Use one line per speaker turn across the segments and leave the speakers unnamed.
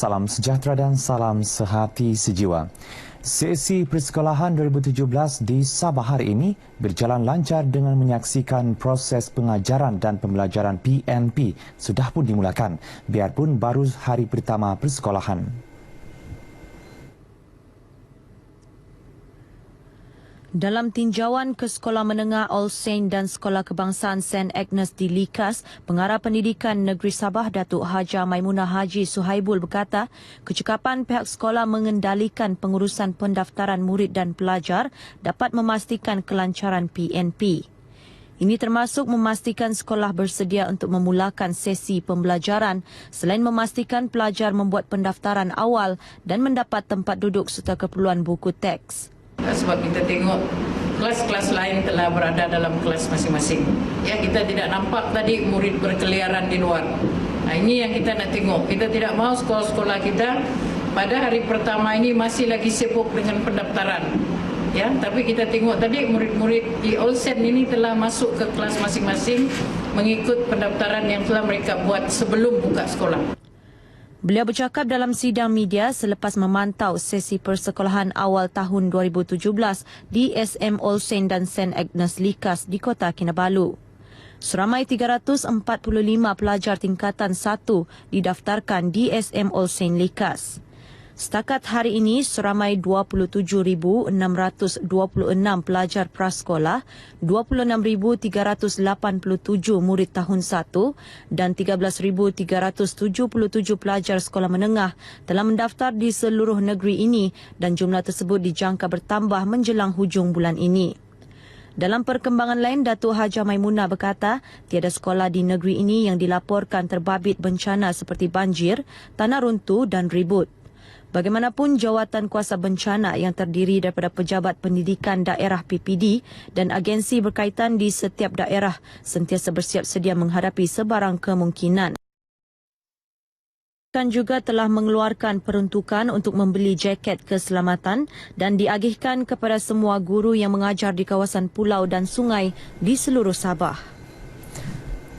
Salam sejahtera dan salam sehati sejiwa. Sesi persekolahan 2017 di Sabah hari ini berjalan lancar dengan menyaksikan proses pengajaran dan pembelajaran PNP sudah pun dimulakan, biarpun baru hari pertama persekolahan.
Dalam tinjauan ke Sekolah Menengah All Saint dan Sekolah Kebangsaan St. Agnes di Likas, Pengarah Pendidikan Negeri Sabah Datuk Haja Maimunah Haji Suhaibul berkata, kecekapan pihak sekolah mengendalikan pengurusan pendaftaran murid dan pelajar dapat memastikan kelancaran PNP. Ini termasuk memastikan sekolah bersedia untuk memulakan sesi pembelajaran selain memastikan pelajar membuat pendaftaran awal dan mendapat tempat duduk serta keperluan buku teks.
Sebab kita tengok kelas-kelas lain telah berada dalam kelas masing-masing. Ya, kita tidak nampak tadi murid berkeliaran di luar. Nah, ini yang kita nak tengok. Kita tidak mahu sekolah-sekolah kita pada hari pertama ini masih lagi sibuk dengan pendaftaran. Ya, tapi kita tengok tadi murid-murid di All Saint ini telah masuk ke kelas masing-masing mengikut pendaftaran yang telah mereka buat sebelum buka sekolah.
Beliau bercakap dalam sidang media selepas memantau sesi persekolahan awal tahun 2017 di SM All Saint dan St. Agnes Likas di Kota Kinabalu. Seramai 345 pelajar tingkatan 1 didaftarkan di SM All Saint Likas. Setakat hari ini, seramai 27,626 pelajar prasekolah, 26,387 murid tahun 1 dan 13,377 pelajar sekolah menengah telah mendaftar di seluruh negeri ini dan jumlah tersebut dijangka bertambah menjelang hujung bulan ini. Dalam perkembangan lain, Datuk Haja Maimunah berkata, tiada sekolah di negeri ini yang dilaporkan terbabit bencana seperti banjir, tanah runtuh dan ribut. Bagaimanapun, jawatan kuasa bencana yang terdiri daripada pejabat pendidikan daerah PPD dan agensi berkaitan di setiap daerah sentiasa bersiap sedia menghadapi sebarang kemungkinan. Kan juga telah mengeluarkan peruntukan untuk membeli jaket keselamatan dan diagihkan kepada semua guru yang mengajar di kawasan pulau dan sungai di seluruh Sabah.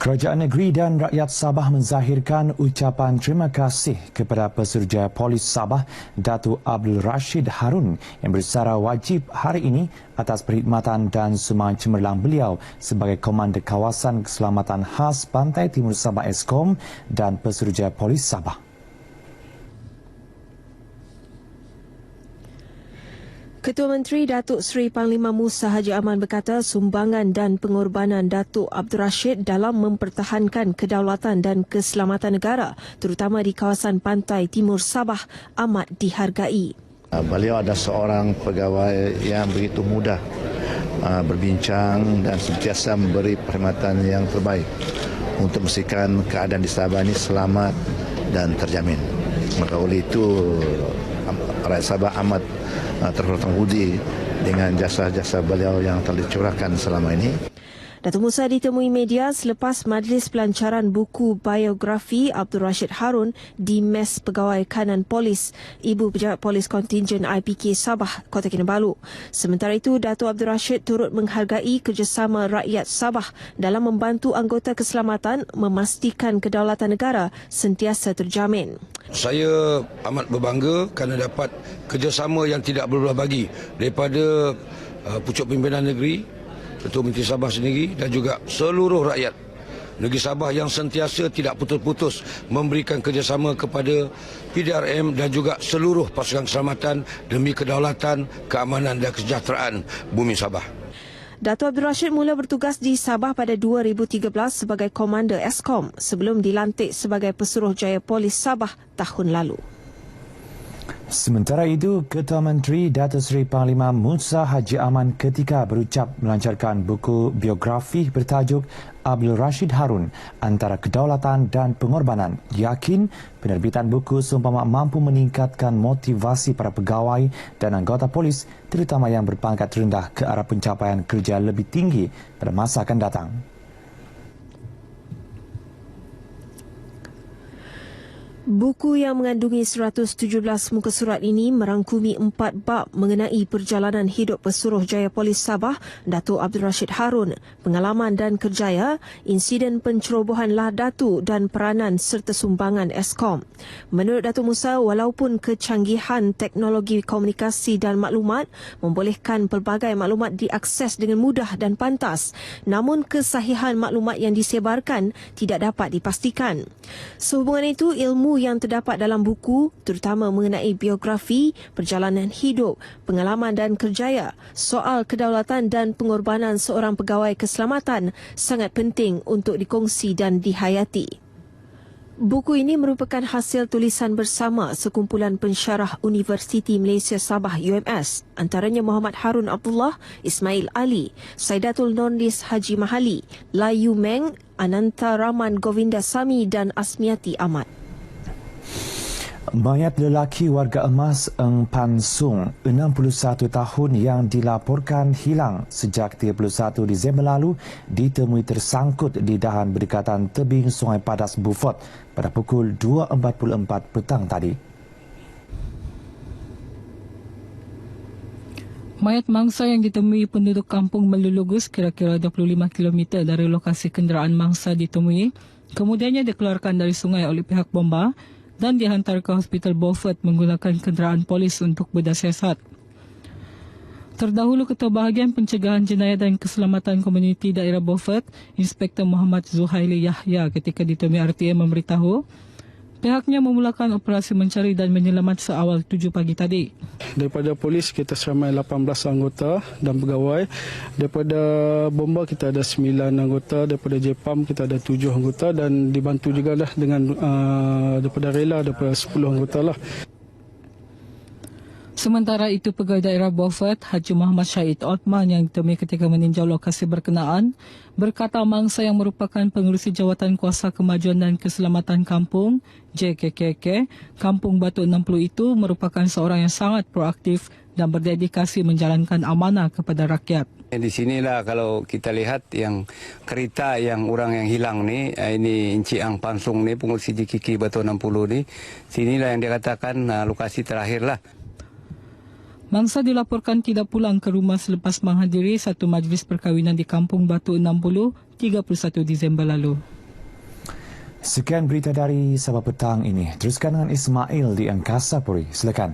Kerajaan negeri dan rakyat Sabah menzahirkan ucapan terima kasih kepada Pesuruhjaya Polis Sabah, Datuk Abdul Rashid Harun yang bersara wajib hari ini atas perkhidmatan dan sumbangan cemerlang beliau sebagai Komander Kawasan Keselamatan Khas Pantai Timur Sabah Eskom dan Pesuruhjaya Polis Sabah.
Ketua Menteri Datuk Seri Panglima Musa Haji Aman berkata sumbangan dan pengorbanan Datuk Abdul Rashid dalam mempertahankan kedaulatan dan keselamatan negara, terutama di kawasan pantai timur Sabah, amat dihargai.
Beliau adalah seorang pegawai yang begitu mudah berbincang dan sentiasa memberi perkhidmatan yang terbaik untuk memastikan keadaan di Sabah ini selamat dan terjamin. Maka oleh itu rakyat Sabah amat terhutang budi dengan jasa-jasa beliau yang telah dicurahkan selama ini.
Datuk Musa ditemui media selepas majlis pelancaran buku biografi Abdul Rashid Harun di Mes Pegawai Kanan Polis, Ibu Pejabat Polis Kontingen IPK Sabah, Kota Kinabalu. Sementara itu, Datuk Abdul Rashid turut menghargai kerjasama rakyat Sabah dalam membantu anggota keselamatan memastikan kedaulatan negara sentiasa terjamin.
Saya amat berbangga kerana dapat kerjasama yang tidak berbelah bagi daripada pucuk pimpinan negeri, Ketua Menteri Sabah sendiri dan juga seluruh rakyat negeri Sabah yang sentiasa tidak putus-putus memberikan kerjasama kepada PDRM dan juga seluruh pasukan keselamatan demi kedaulatan, keamanan dan kesejahteraan bumi Sabah.
Datuk Abdul Rashid mula bertugas di Sabah pada 2013 sebagai Komander Eskom sebelum dilantik sebagai Pesuruhjaya Polis Sabah tahun lalu.
Sementara itu, Ketua Menteri Datuk Seri Panglima Musa Haji Aman ketika berucap melancarkan buku biografi bertajuk Abdul Rashid Harun, Antara Kedaulatan dan Pengorbanan, yakin penerbitan buku seumpama mampu meningkatkan motivasi para pegawai dan anggota polis, terutama yang berpangkat rendah ke arah pencapaian kerja lebih tinggi pada masa akan datang.
Buku yang mengandungi 117 muka surat ini merangkumi 4 bab mengenai perjalanan hidup Pesuruhjaya Polis Sabah, Datuk Abdul Rashid Harun, pengalaman dan kerjaya, insiden pencerobohan Lah Datuk dan peranan serta sumbangan Eskom. Menurut Datuk Musa, walaupun kecanggihan teknologi komunikasi dan maklumat membolehkan pelbagai maklumat diakses dengan mudah dan pantas, namun kesahihan maklumat yang disebarkan tidak dapat dipastikan. Sehubungan itu, ilmu yang terdapat dalam buku, terutama mengenai biografi, perjalanan hidup, pengalaman dan kerjaya, soal kedaulatan dan pengorbanan seorang pegawai keselamatan sangat penting untuk dikongsi dan dihayati. Buku ini merupakan hasil tulisan bersama sekumpulan pensyarah Universiti Malaysia Sabah UMS, antaranya Muhammad Harun Abdullah, Ismail Ali, Saidatul Nordis Haji Mahali, Layu Meng, Ananta Rahman Govinda Sami dan Asmiati Ahmad.
Mayat lelaki warga emas Eng Pan Sung, 61 tahun yang dilaporkan hilang sejak 31 Disember lalu ditemui tersangkut di dahan berdekatan tebing Sungai Padas Beaufort pada pukul 2.44 petang tadi.
Mayat mangsa yang ditemui penduduk kampung Melulugus kira-kira 25 km dari lokasi kenderaan mangsa ditemui, kemudiannya dikeluarkan dari sungai oleh pihak bomba dan dihantar ke Hospital Beaufort menggunakan kenderaan polis untuk bedah siasat. Terdahulu Ketua Bahagian Pencegahan Jenayah dan Keselamatan Komuniti Daerah Beaufort, Inspektor Muhammad Zuhaili Yahya ketika ditemui RTM memberitahu pihaknya memulakan operasi mencari dan menyelamat seawal 7 pagi tadi.
Daripada polis kita seramai 18 anggota dan pegawai. Daripada bomba kita ada 9 anggota, daripada JPAM kita ada 7 anggota dan dibantu juga lah dengan daripada rela daripada 10 anggota lah.
Sementara itu, Pegawai Daerah Beaufort, Haji Muhammad Syahid Othman yang ditemui ketika meninjau lokasi berkenaan, berkata mangsa yang merupakan pengerusi Jawatan Kuasa Kemajuan dan Keselamatan Kampung, JKKK, Kampung Batu 60 itu merupakan seorang yang sangat proaktif dan berdedikasi menjalankan amanah kepada rakyat.
Di sinilah kalau kita lihat yang kereta yang orang yang hilang ni, ini Encik Ang Pansung ni, pengurusi JKK Batu 60 ni, sinilah yang dia katakan lokasi terakhir lah.
Mangsa dilaporkan tidak pulang ke rumah selepas menghadiri satu majlis perkahwinan di Kampung Batu 60 31 Disember lalu.
Sekian berita dari Sabah petang ini. Teruskan dengan Ismail di Angkasa Puri. Silakan.